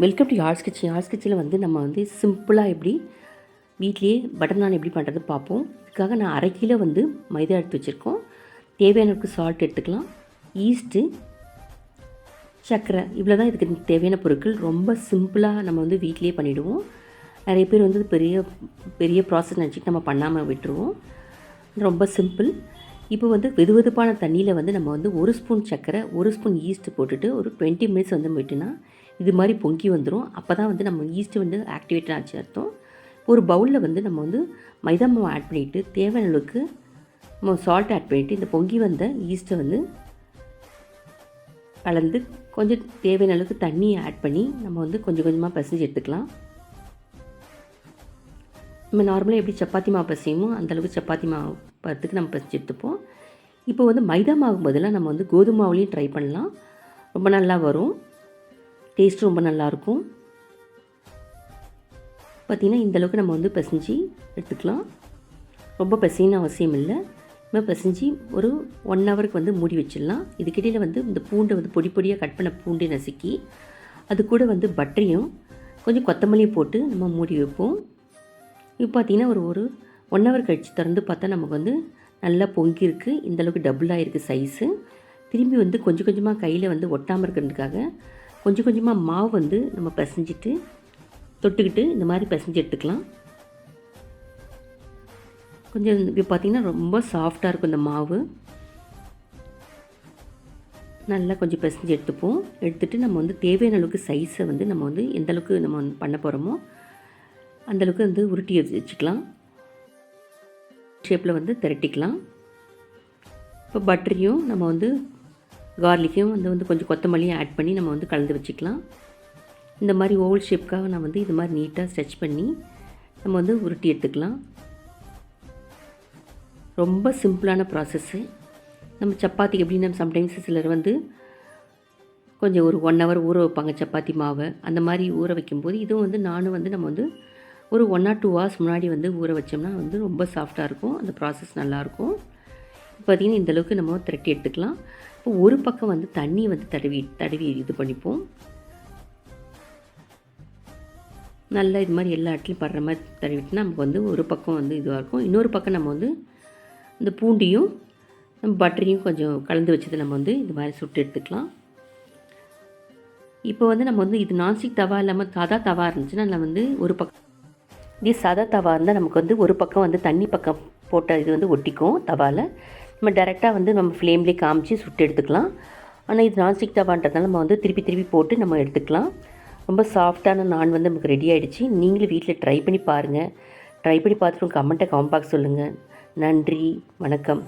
Welcome to யார்ஸ் kitchen. யார்ஸ் கிச்சனில் வந்து நம்ம வந்து சிம்பிளாக எப்படி வீட்லேயே பட்டர் நான் எப்படி பண்ணுறது பார்ப்போம். இதுக்காக நான் 1/2 கிலோ வந்து மைதா எடுத்து வச்சுருக்கோம். தேவையானவுக்கு சால்ட் எடுத்துக்கலாம். ஈஸ்ட்டு, சர்க்கரை, இவ்வளோ தான் இதுக்கு தேவையான பொருட்கள். ரொம்ப சிம்பிளாக நம்ம வந்து வீட்லேயே பண்ணிவிடுவோம். நிறைய பேர் வந்து பெரிய பெரிய ப்ராசஸ் நினச்சிட்டு நம்ம பண்ணாமல் விட்டுருவோம். ரொம்ப சிம்பிள். இப்போ வந்து வெதுவெதுப்பான தண்ணியில் வந்து நம்ம வந்து 1 ஸ்பூன் சர்க்கரை, 1 ஸ்பூன் ஈஸ்ட்டு போட்டுட்டு ஒரு 20 மினிட்ஸ் வந்து விட்டுனா இது மாதிரி பொங்கி வந்துடும். அப்போ தான் வந்து நம்ம ஈஸ்ட்டு வந்து ஆக்டிவேட் ஆச்சு அர்த்தம். ஒரு பவுலில் வந்து நம்ம வந்து மைதா மாவு ஆட் பண்ணிவிட்டு தேவையான அளவுக்கு நம்ம சால்ட் ஆட் பண்ணிவிட்டு இந்த பொங்கி வந்த ஈஸ்ட்டை வந்து கலந்து கொஞ்சம் தேவையான அளவுக்கு தண்ணியை ஆட் பண்ணி நம்ம வந்து கொஞ்சம் கொஞ்சமாக பிசைஞ்சு எடுத்துக்கலாம். நம்ம நார்மலாக எப்படி சப்பாத்தி மாவு பிசையுமோ அந்தளவுக்கு சப்பாத்தி மாவு பதத்துக்கு நம்ம பிசைஞ்சு எடுத்துப்போம். இப்போ வந்து மைதா மாவு பதிலாக நம்ம வந்து கோதுமை மாவுலேயும் ட்ரை பண்ணலாம். ரொம்ப நல்லா வரும். டேஸ்ட்டும் ரொம்ப நல்லாயிருக்கும். பார்த்திங்கன்னா இந்தளவுக்கு நம்ம வந்து பிசைஞ்சு எடுத்துக்கலாம். ரொம்ப பிசைன்னு அவசியம் இல்லை. நம்ம பிசைஞ்சு ஒரு 1 ஹவருக்கு வந்து மூடி வச்சிடலாம். இதுக்கிடையில் வந்து இந்த பூண்டை வந்து பொடி பொடியாக கட் பண்ண பூண்டை நசுக்கி அது கூட வந்து பட்டரையும் கொஞ்சம் கொத்தமல்லியும் போட்டு நம்ம மூடி வைப்போம். இப்போ பார்த்திங்கன்னா ஒரு 1 ஹவர் கழித்து திறந்து பார்த்தா நமக்கு வந்து நல்லா பொங்கியிருக்கு. இந்தளவுக்கு டபுளாக இருக்குது சைஸு. திரும்பி வந்து கொஞ்சம் கொஞ்சமாக கையில் வந்து ஒட்டாமல் இருக்கிறதுக்காக கொஞ்சம் கொஞ்சமாக மாவு வந்து நம்ம பிசைஞ்சிட்டு தொட்டுக்கிட்டு இந்த மாதிரி பிசைஞ்சு எடுத்துக்கலாம். கொஞ்சம் இப்போ பார்த்திங்கன்னா ரொம்ப சாஃப்டாக இருக்கும் இந்த மாவு. நல்லா கொஞ்சம் பிசைஞ்சு எடுத்துப்போம். எடுத்துகிட்டு நம்ம வந்து தேவையான அளவுக்கு சைஸை வந்து நம்ம வந்து எந்த அளவுக்கு நம்ம வந்து பண்ண போகிறோமோ அந்தளவுக்கு வந்து உருட்டி வச்சுக்கலாம். ஷேப்பில் வந்து திரட்டிக்கலாம். இப்போ பட்டரையும் நம்ம வந்து கார்லிக்கையும் வந்து கொஞ்சம் கொத்தமல்லியும் ஆட் பண்ணி நம்ம வந்து கலந்து வச்சுக்கலாம். இந்த மாதிரி ஓவல் ஷேப்புக்காக நான் வந்து இது மாதிரி நீட்டாக ஸ்ட்ரெச் பண்ணி நம்ம வந்து உருட்டி எடுத்துக்கலாம். ரொம்ப சிம்பிளான ப்ராசஸ்ஸு. நம்ம சப்பாத்திக்கு எப்படின்னா சம்டைம்ஸ் சிலர் வந்து கொஞ்சம் ஒரு 1 ஹவர் ஊற வைப்பாங்க சப்பாத்தி மாவை. அந்த மாதிரி ஊற வைக்கும்போது இதுவும் வந்து நானும் வந்து நம்ம வந்து ஒரு 1 or 2 ஹவர்ஸ் முன்னாடி வந்து ஊற வச்சோம்னா வந்து ரொம்ப சாஃப்டாக இருக்கும். அந்த ப்ராசஸ் நல்லாயிருக்கும். இப்போ பார்த்திங்கன்னா இந்தளவுக்கு நம்ம திரட்டி எடுத்துக்கலாம். இப்போ ஒரு பக்கம் வந்து தண்ணி வந்து தடவி இது பண்ணிப்போம். நல்லா இது மாதிரி எல்லா இடத்துலையும் படுற மாதிரி தடவிட்டுனா நமக்கு வந்து ஒரு பக்கம் வந்து இதுவாக இருக்கும். இன்னொரு பக்கம் நம்ம வந்து இந்த பூண்டியும் நம்ம பட்டரையும் கொஞ்சம் கலந்து வச்சது நம்ம வந்து இது மாதிரி சுட்டு எடுத்துக்கலாம். இப்போ வந்து நம்ம வந்து இது நான்ஸ்டிக் தவா இல்லாமல் சாதா தவா இருந்துச்சுன்னா நம்ம வந்து ஒரு பக்கம் இதே சாதா தவா இருந்தால் நமக்கு வந்து ஒரு பக்கம் வந்து தண்ணி பக்கம் போட்ட இது வந்து ஒட்டிக்கும் தவாவில். நம்ம டைரெக்டாக வந்து நம்ம ஃப்ளேம்லேயே காமிச்சு சுட்டு எடுத்துக்கலாம். ஆனால் இது நான்ஸ்டிக் தவான்றதுனால நம்ம வந்து திருப்பி போட்டு நம்ம எடுத்துக்கலாம். ரொம்ப சாஃப்டான நான் வந்து நமக்கு ரெடி ஆகிடுச்சு. நீங்களும் வீட்டில் ட்ரை பண்ணி பாருங்கள். ட்ரை பண்ணி பார்த்துட்டு கமெண்ட்டை கமெண்ட் பாக்ஸ் சொல்லுங்கள். நன்றி, வணக்கம்.